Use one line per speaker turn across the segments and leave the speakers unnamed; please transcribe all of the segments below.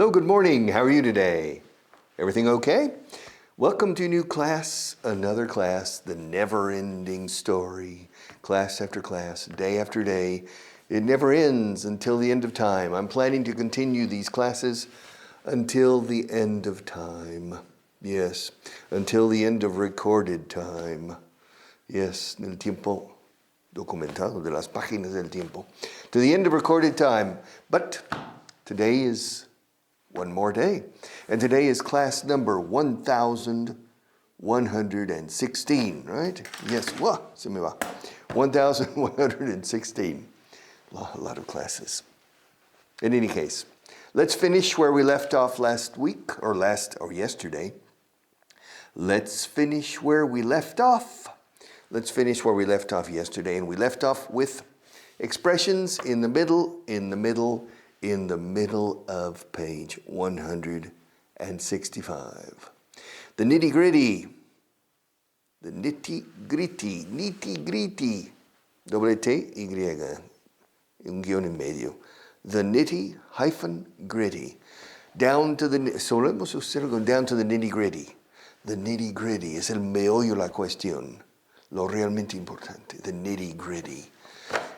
Hello, good morning. How are you today? Everything okay? Welcome to a new class, another class, the never-ending story. Class after class, day after day. It never ends until the end of time. I'm planning to continue these classes until the end of time. Yes, until the end of recorded time. Yes, el tiempo documentado, de las páginas del tiempo. To the end of recorded time. But today is one more day. And today is class number 1116, right? Yes, se me va. 1116. A lot of classes. In any case, let's finish where we left off last week, or yesterday. Let's finish where we left off. Let's finish where we left off yesterday. And we left off with expressions in the middle of page 165. The nitty-gritty. The nitty-gritty. Doble T, Y, un guión en medio. The nitty-gritty. Down to the nitty-gritty. The nitty-gritty es el meollo la cuestión. Lo realmente importante. The nitty-gritty.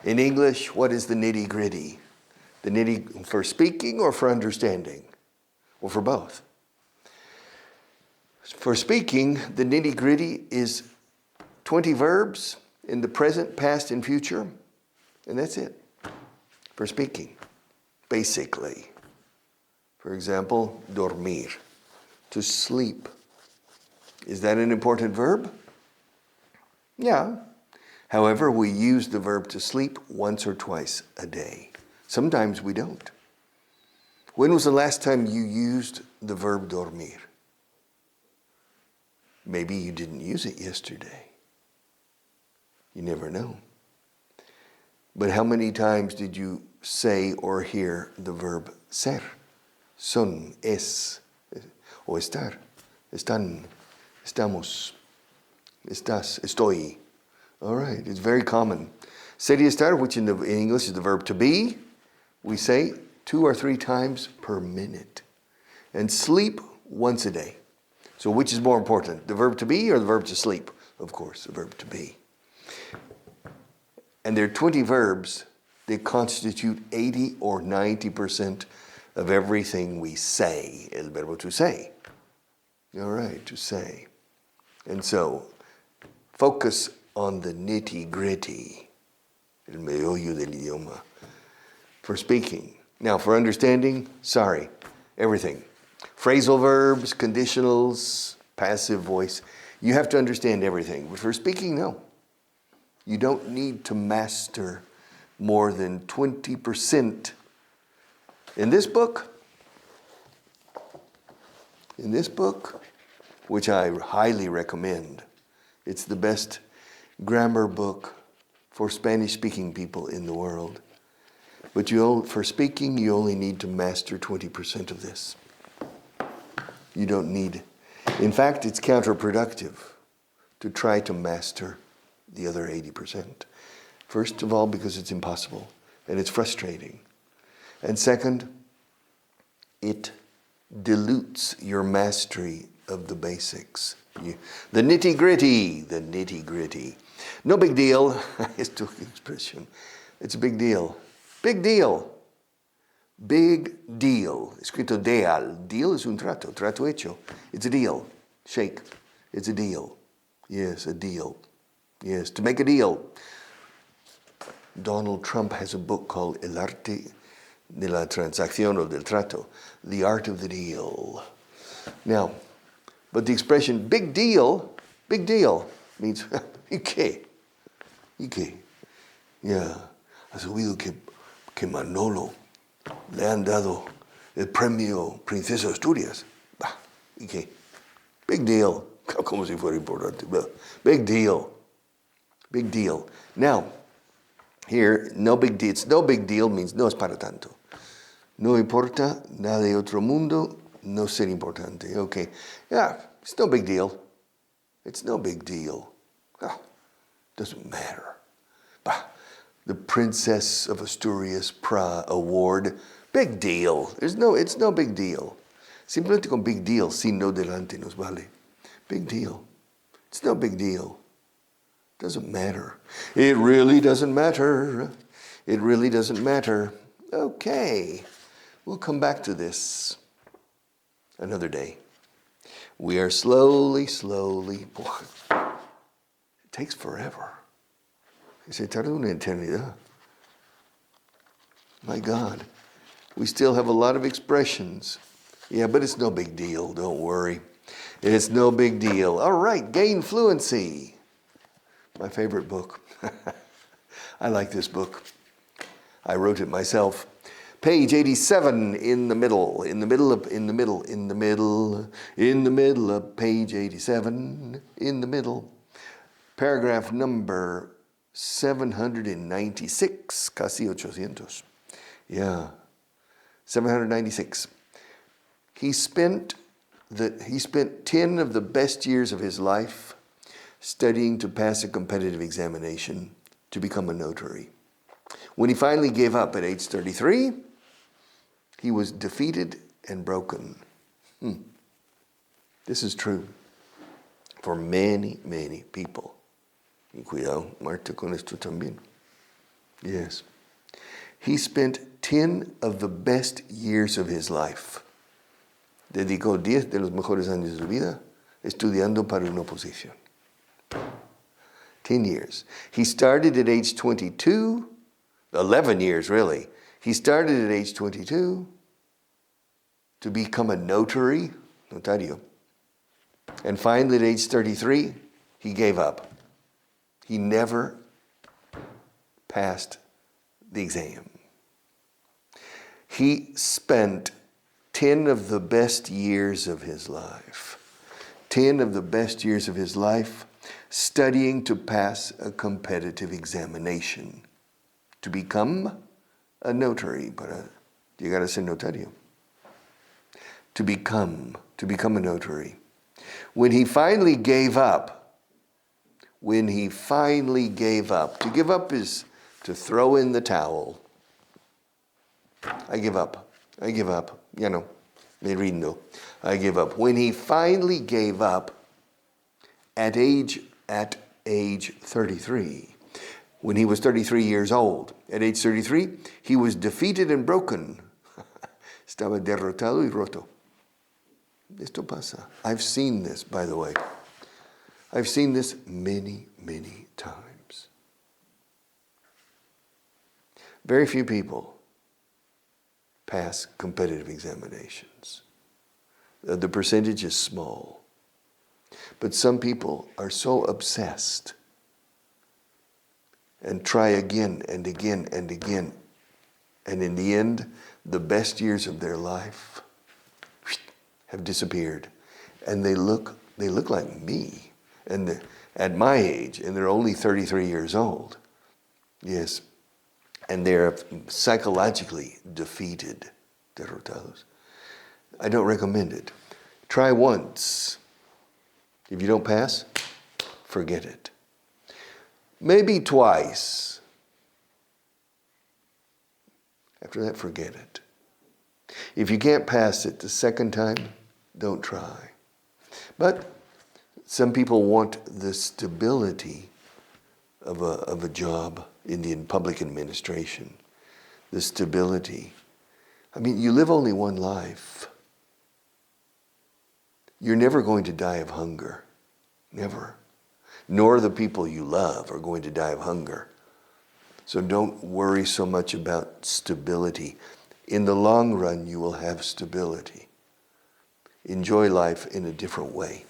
In English, what is the nitty-gritty? The nitty for speaking or for understanding? Or for both? For speaking, the nitty-gritty is 20 verbs in the present, past, and future. And that's it. For speaking, basically. For example, dormir, to sleep. Is that an important verb? Yeah. However, we use the verb to sleep once or twice a day. Sometimes we don't. When was the last time you used the verb dormir? Maybe you didn't use it yesterday. You never know. But how many times did you say or hear the verb ser? Son, es, o estar. Están, estamos, estás, estoy. All right, it's very common. Ser y estar, which in English is the verb to be, we say 2 or 3 times per minute. And sleep once a day. So which is more important, the verb to be or the verb to sleep? Of course, the verb to be. And there are 20 verbs that constitute 80 or 90% of everything we say, el verbo to say. All right, to say. And so, focus on the nitty-gritty, el meollo del idioma. For speaking. Now, for understanding, everything. Phrasal verbs, conditionals, passive voice. You have to understand everything. But for speaking, no. You don't need to master more than 20%. In this book, which I highly recommend, it's the best grammar book for Spanish-speaking people in the world. But for speaking, you only need to master 20% of this. You don't need. In fact, it's counterproductive to try to master the other 80%. First of all, because it's impossible and it's frustrating. And second, it dilutes your mastery of the basics. The nitty-gritty. No big deal. Esto expression. It's a big deal. Big deal. Big deal. Escrito deal. Deal es un trato hecho. It's a deal. Shake. It's a deal. Yes, a deal. Yes, to make a deal. Donald Trump has a book called El arte de la transacción o del trato. The art of the deal. Now, but the expression big deal means, ¿y qué? Yeah, has oído que Manolo le han dado el premio Princesa de Asturias. ¿Y qué? Big deal. Como si fuera importante. Big deal. Big deal. Now, here, no big deal. It's no big deal means no es para tanto. No importa nada de otro mundo, no ser importante. Okay. Yeah, it's no big deal. It's no big deal. Doesn't matter. The Princess of Asturias Award Big deal. It's no big deal. Simplemente con big deal, sin no delante nos vale. Big deal. It's no big deal. Doesn't matter. It really doesn't matter. It really doesn't matter. Okay. We'll come back to this another day. We are slowly, boy, it takes forever. Se tarda una eternidad. My God. We still have a lot of expressions. Yeah, but it's no big deal. Don't worry. It's no big deal. All right, Gain Fluency. My favorite book. I like this book. I wrote it myself. Page 87 in the middle of page 87, in the middle. Paragraph number 796, casi 800. Yeah, 796. He spent 10 of the best years of his life studying to pass a competitive examination to become a notary. When he finally gave up at age 33, he was defeated and broken. This is true for many, many people. Y cuidado, Marta, con esto también. Yes. He spent 10 of the best years of his life. Dedicó 10 de los mejores años de su vida estudiando para una oposición. 10 years. He started at age 22, 11 years really. He started at age 22 to become a notary, notario. And finally at age 33, he gave up. He never passed the exam. He spent 10 of the best years of his life, 10 of the best years of his life studying to pass a competitive examination, to become a notary, para llegar a ser notario. To become a notary. When he finally gave up, to give up is to throw in the towel. I give up, me rindo. I give up. When he finally gave up at age 33, when he was 33 years old, at age 33, he was defeated and broken. Estaba derrotado y roto. Esto pasa. I've seen this, by the way. I've seen this many, many times. Very few people pass competitive examinations. The percentage is small. But some people are so obsessed and try again and again and again. And in the end, the best years of their life have disappeared. And they look like me. And at my age, and they're only 33 years old. Yes. And they're psychologically defeated, derrotados. I don't recommend it. Try once. If you don't pass, forget it. Maybe twice. After that, forget it. If you can't pass it the second time, don't try. But some people want the stability of a job in the public administration. The stability. I mean, you live only one life. You're never going to die of hunger. Never. Nor the people you love are going to die of hunger. So don't worry so much about stability. In the long run, you will have stability. Enjoy life in a different way.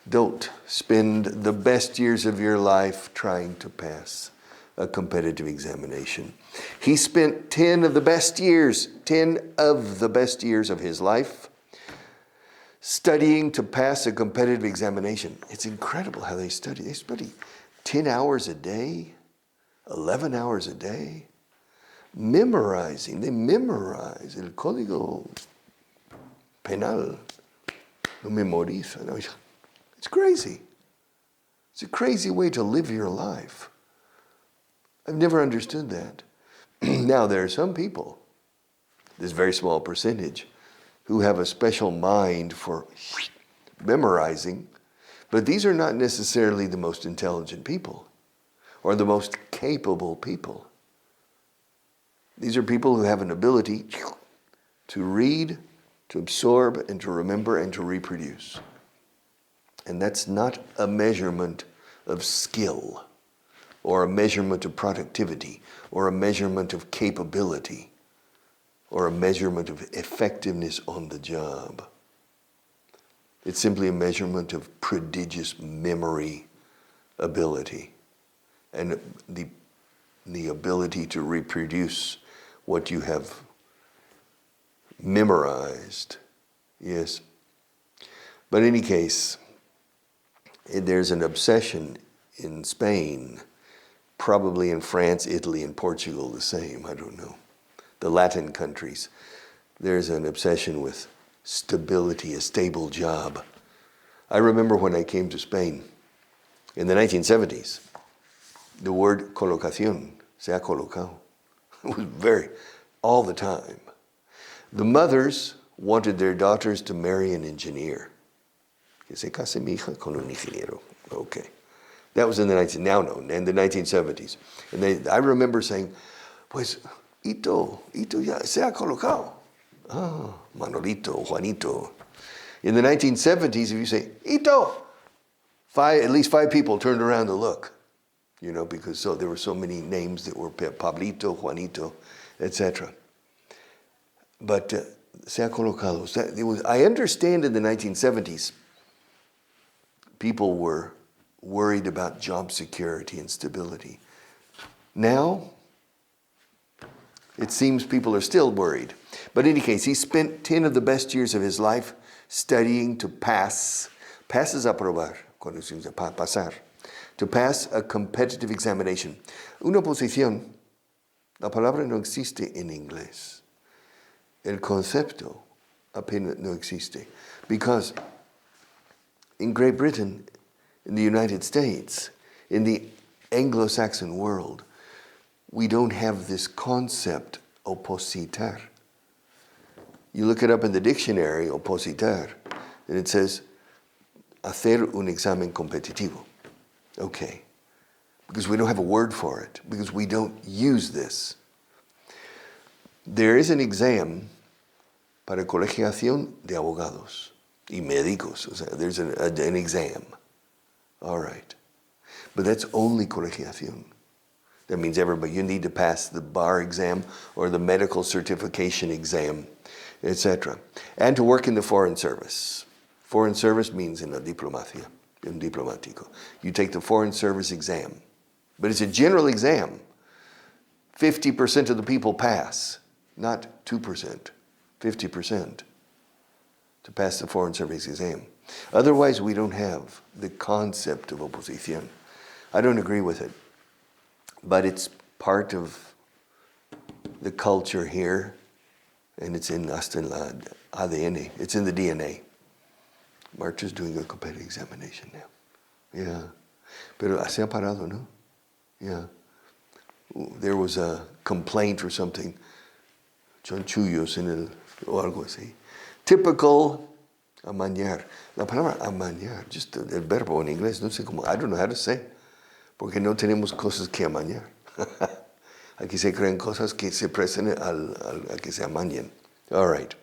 Don't spend the best years of your life trying to pass a competitive examination. He spent 10 of the best years of his life studying to pass a competitive examination. It's incredible how they study. They study 10 hours a day, 11 hours a day, memorizing. They memorize el código penal. Lo memorizan. It's crazy. It's a crazy way to live your life. I've never understood that. Now, there are some people this very small percentage, who have a special mind for memorizing, but these are not necessarily the most intelligent people or the most capable people. These are people who have an ability to read, to absorb, and to remember, and to reproduce. And that's not a measurement of skill, or a measurement of productivity, or a measurement of capability, or a measurement of effectiveness on the job. It's simply a measurement of prodigious memory ability and the ability to reproduce what you have memorized. Yes. But in any case, there's an obsession in Spain, probably in France, Italy, and Portugal the same, I don't know. The Latin countries, there's an obsession with stability, a stable job. I remember when I came to Spain in the 1970s, the word colocación, se ha colocado, it was all the time. The mothers wanted their daughters to marry an engineer. Que se case mi hija con un ingeniero. Okay. That was in the 1970s. And I remember saying, pues, Ito ya se ha colocado. Ah, Manolito, Juanito. In the 1970s, if you say, Ito, at least five people turned around to look, because there were so many names that were Pablito, Juanito, etc. But se ha colocado. I understand in the 1970s, people were worried about job security and stability. Now, it seems people are still worried. But in any case, he spent 10 of the best years of his life studying to pass. Pass es aprobar, cuando se dice pasar. To pass a competitive examination. Una oposición, la palabra no existe en inglés. El concepto apenas no existe. Because in Great Britain, in the United States, in the Anglo-Saxon world, we don't have this concept, opositar. You look it up in the dictionary, opositar, and it says, hacer un examen competitivo. Okay. Because we don't have a word for it, because we don't use this. There is an exam para colegiación de abogados y médicos. O sea, there's an exam. All right. But that's only colegiación. That means everybody, you need to pass the bar exam or the medical certification exam, etc. And to work in the foreign service. Foreign service means in la diplomacia, in diplomático. You take the foreign service exam. But it's a general exam. 50% of the people pass, not 2%, 50% to pass the foreign service exam. Otherwise, we don't have the concept of oposición. I don't agree with it, but it's part of the culture here, and it's hasta en la ADN. It's in the DNA. Marcha's doing a competitive examination now. Yeah. Pero se ha parado, no? Yeah. There was a complaint or something. Chanchullos en el, o algo así. Typical amañar. La palabra amañar, just el verbo en inglés, no sé cómo, I don't know how to say. Porque no tenemos cosas que amañar. Aquí se creen cosas que se prestan a que se amañen. All right.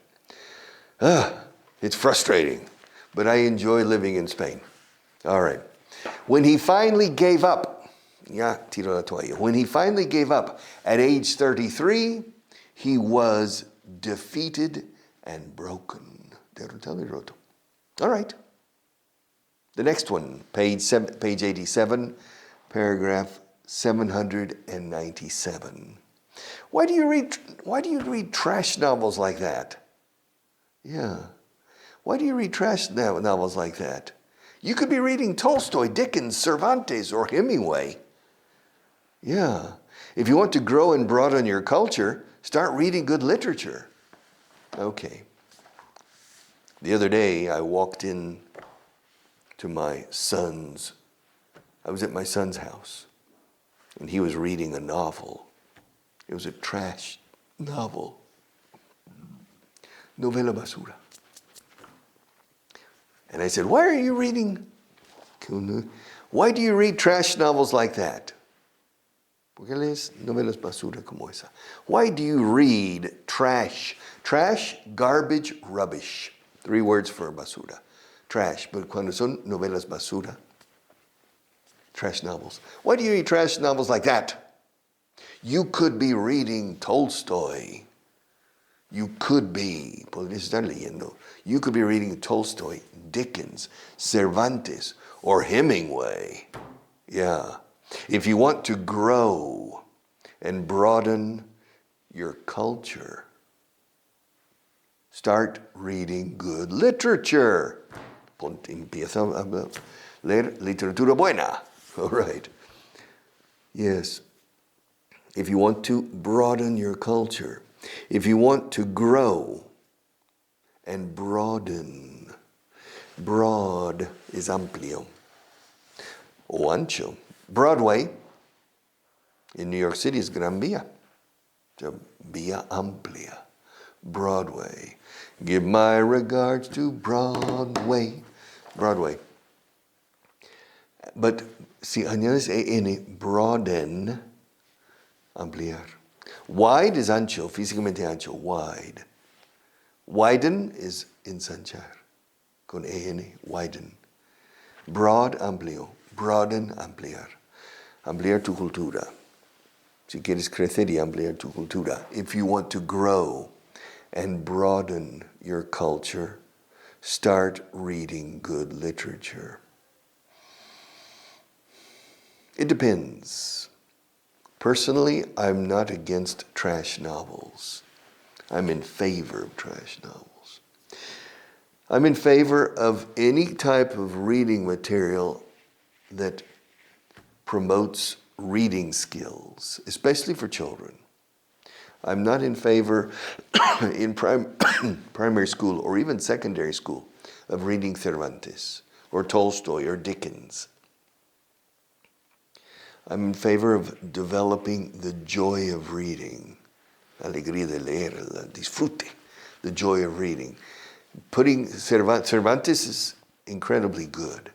It's frustrating, but I enjoy living in Spain. All right. When he finally gave up, tiro la toalla. When he finally gave up at age 33, he was defeated and broken. Derrotado y roto. All right. The next one, page 87, paragraph 797. Why do you read trash novels like that? Yeah. Why do you read trash novels like that? You could be reading Tolstoy, Dickens, Cervantes, or Hemingway. Yeah. If you want to grow and broaden your culture, start reading good literature. Okay. The other day, I walked in to I was at my son's house, and he was reading a novel. It was a trash novel. novela basura. And I said, why do you read trash novels like that? ¿Por qué lees novelas basura como esa? Why do you read trash? Trash, garbage, rubbish. 3 words for basura. Trash. But cuando son novelas basura, trash novels. Why do you read trash novels like that? You could be reading Tolstoy. You could be, podrías estar leyendo. You could be reading Tolstoy, Dickens, Cervantes, or Hemingway. Yeah. If you want to grow and broaden your culture, start reading good literature. Empieza a leer literatura buena. All right. Yes. If you want to broaden your culture, if you want to grow and broaden, broad is amplio o ancho. Broadway in New York City is Gran Via. So Via Amplia. Broadway. Give my regards to Broadway. Broadway. But si añades en, broaden, ampliar. Wide is ancho, físicamente ancho, wide. Widen is ensanchar, con en, widen. Broad, amplio. Broaden, ampliar. Ampliar tu cultura. Si quieres crecer y ampliar tu cultura. If you want to grow and broaden your culture, start reading good literature. It depends. Personally, I'm not against trash novels. I'm in favor of trash novels. I'm in favor of any type of reading material that promotes reading skills, especially for children. I'm not in favor in primary school or even secondary school of reading Cervantes or Tolstoy or Dickens. I'm in favor of developing the joy of reading, alegría de leer, el disfrute, the joy of reading. Putting Cervantes is incredibly good,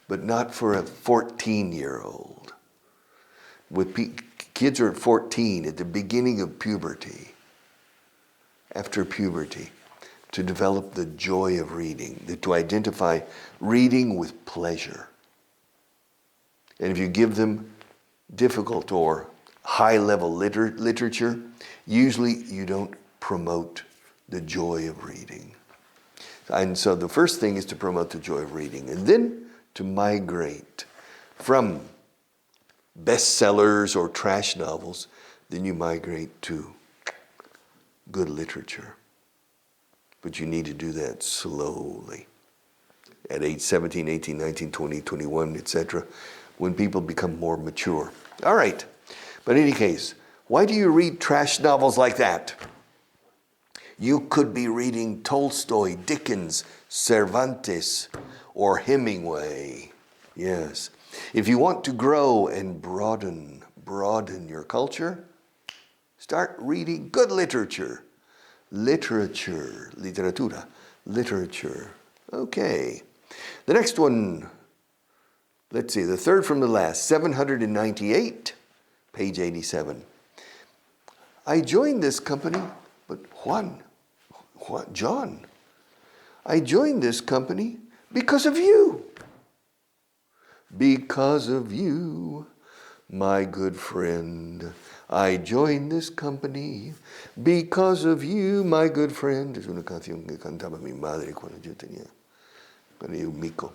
but not for a 14-year-old. Kids are at 14, at the beginning of puberty, after puberty, to develop the joy of reading, to identify reading with pleasure. And if you give them difficult or high-level literature, usually you don't promote the joy of reading. And so the first thing is to promote the joy of reading, and then to migrate from bestsellers or trash novels, then you migrate to good literature. But you need to do that slowly. At age 17, 18, 19, 20, 21, etc., when people become more mature. All right. But in any case, why do you read trash novels like that? You could be reading Tolstoy, Dickens, Cervantes, or Hemingway. Yes. If you want to grow and broaden your culture, start reading good literature. Literatura. Okay. The next one, let's see, the third from the last, 798, page 87. I joined this company, but John, I joined this company because of you. Because of you, my good friend. I joined this company because of you, my good friend. Es una canción que cantaba mi madre cuando yo un mico.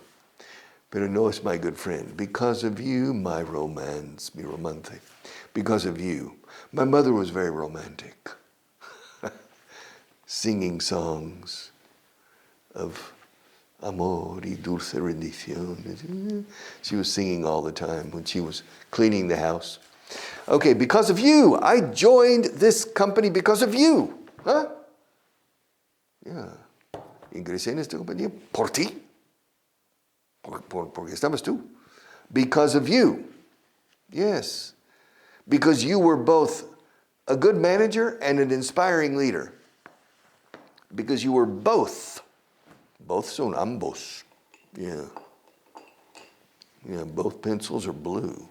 Pero no es my good friend. Because of you, my romance, mi romance. Because of you. My mother was very romantic. Singing of amor y dulce rendición. She was singing all the time when she was cleaning the house. Okay, because of you. I joined this company because of you. Huh? Yeah. Ingresé en esta compañía por ti. Porque estabas tú. Because of you. Yes. Because you were both a good manager and an inspiring leader. because you were both. Both son ambos. Yeah. Yeah, both pencils are blue.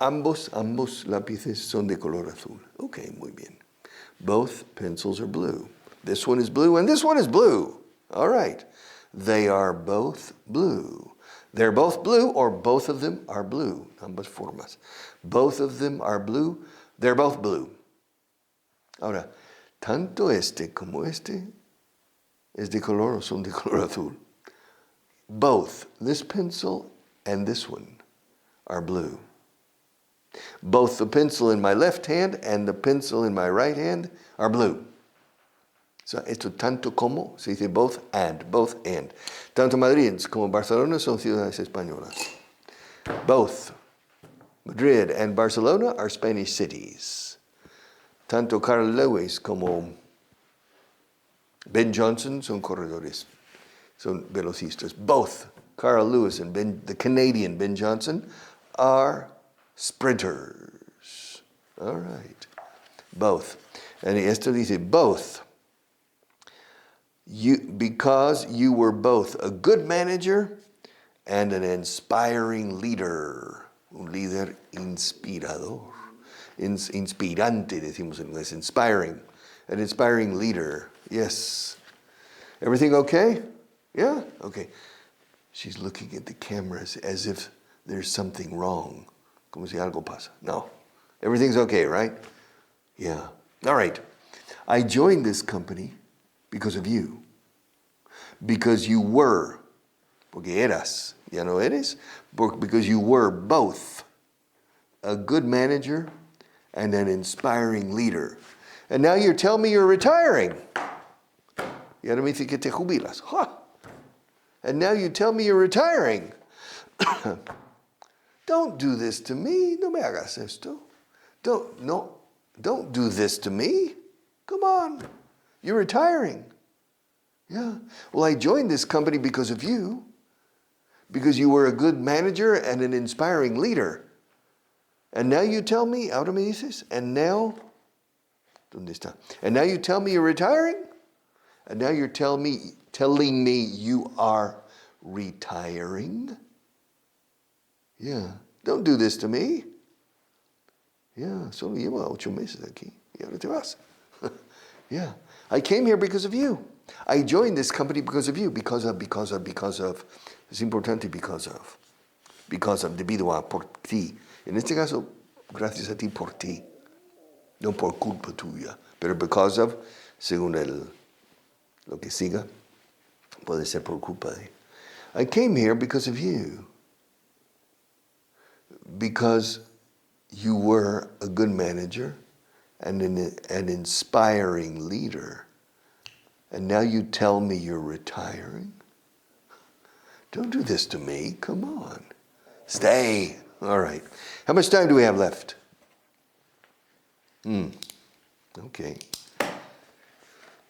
Ambos lápices son de color azul. Okay, muy bien. Both pencils are blue. This one is blue and this one is blue. All right. They are both blue. They're both blue or both of them are blue. Ambas formas. Both of them are blue. They're both blue. Ahora, tanto este como este es de color o son de color azul. Both this pencil and this one are blue. Both the pencil in my left hand and the pencil in my right hand are blue. So esto tanto como, se dice both and. Tanto Madrid como Barcelona son ciudades españolas. Both Madrid and Barcelona are Spanish cities. Tanto Carl Lewis como Ben Johnson son corredores, son velocistas. Both Carl Lewis and the Canadian Ben Johnson are sprinters. All right. Both. And esto dice both. Because you were both a good manager and an inspiring leader. Un líder inspirador. Inspirante, decimos en inglés. Inspiring. An inspiring leader. Yes. Everything okay? Yeah? Okay. She's looking at the cameras as if there's something wrong. Como si algo pasa. No. Everything's okay, right? Yeah. All right. I joined this company because of you. Because you were. Porque eras. Ya no eres. Because you were both a good manager and an inspiring leader. And now you're telling me you're retiring. Y ahora me dice que te jubilas. Huh. And now you tell me you're retiring. Don't do this to me. No me hagas esto. Don't do this to me. Come on. You're retiring. Yeah. Well, I joined this company because of you. Because you were a good manager and an inspiring leader. And now you tell me, ahora me dices, and now, ¿dónde está? And now you tell me you're retiring? And now you're telling me you are retiring? Yeah. Don't do this to me. Yeah, solo llevo 8 meses aquí. Y ahora te vas. Yeah. I came here because of you. I joined this company because of you. Because of. Es importante because of. Debido a, por ti. En este caso, gracias a ti por ti. No por culpa tuya. Pero because of, según lo que siga, puede ser por culpa de. I came here because of you. Because you were a good manager and an inspiring leader. And now you tell me you're retiring? Don't do this to me. Come on. Stay. All right. How much time do we have left? Okay.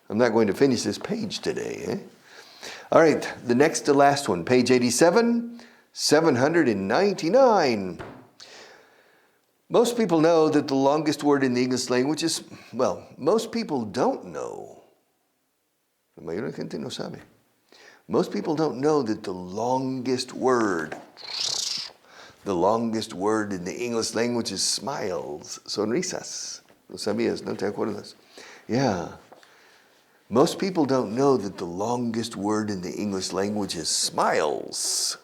I'm not going to finish this page today, eh? All right. The next to last one. Page 87, 799. Most people know that the longest word in the English language is, well, most people don't know. La mayoría de la gente no sabe. Most people don't know that the longest word in the English language is smiles, sonrisas. ¿Lo sabías? ¿No te acuerdas? Yeah. Most people don't know that the longest word in the English language is smiles.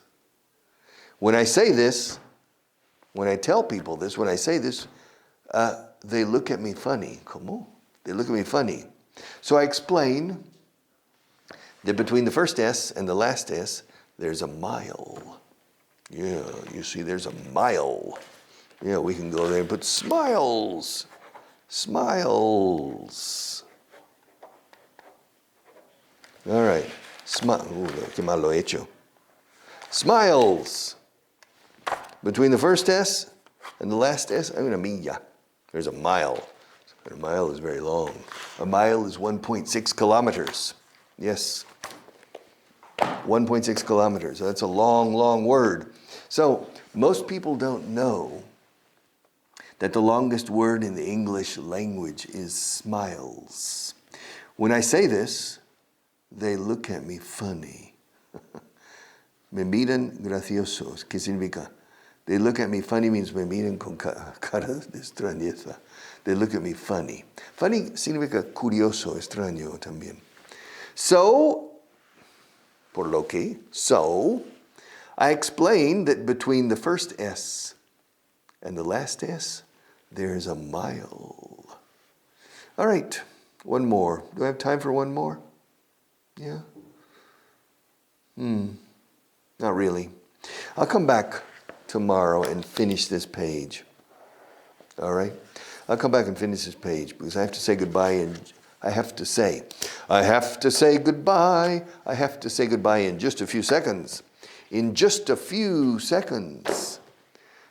When I say this, when I tell people this, when I say this, they look at me funny. ¿Cómo? They look at me funny. So I explain that between the first S and the last S, there's a mile. Yeah, you see, there's a mile. Yeah, we can go there and put smiles. Smiles. All right. Qué mal lo he hecho. Smiles. Between the first S and the last S, I mean a milla. There's a mile. And a mile is very long. A mile is 1.6 kilometers. Yes. 1.6 kilometers. That's a long, long word. So most people don't know that the longest word in the English language is smiles. When I say this, they look at me funny. Me miran graciosos. ¿Qué significa? They look at me funny means me miran con cara de extrañeza. They look at me funny. Funny significa curioso, extraño también. So, por lo que, I explained that between the first S and the last S, there's a mile. All right, one more. Do I have time for one more? Yeah? Not really. I'll come back tomorrow and finish this page. All right? I'll come back and finish this page because I have to say goodbye and I have to say goodbye. I have to say goodbye in just a few seconds. In just a few seconds.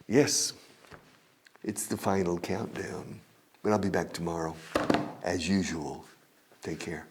Yes, it's the final countdown. But I'll be back tomorrow, as usual. Take care.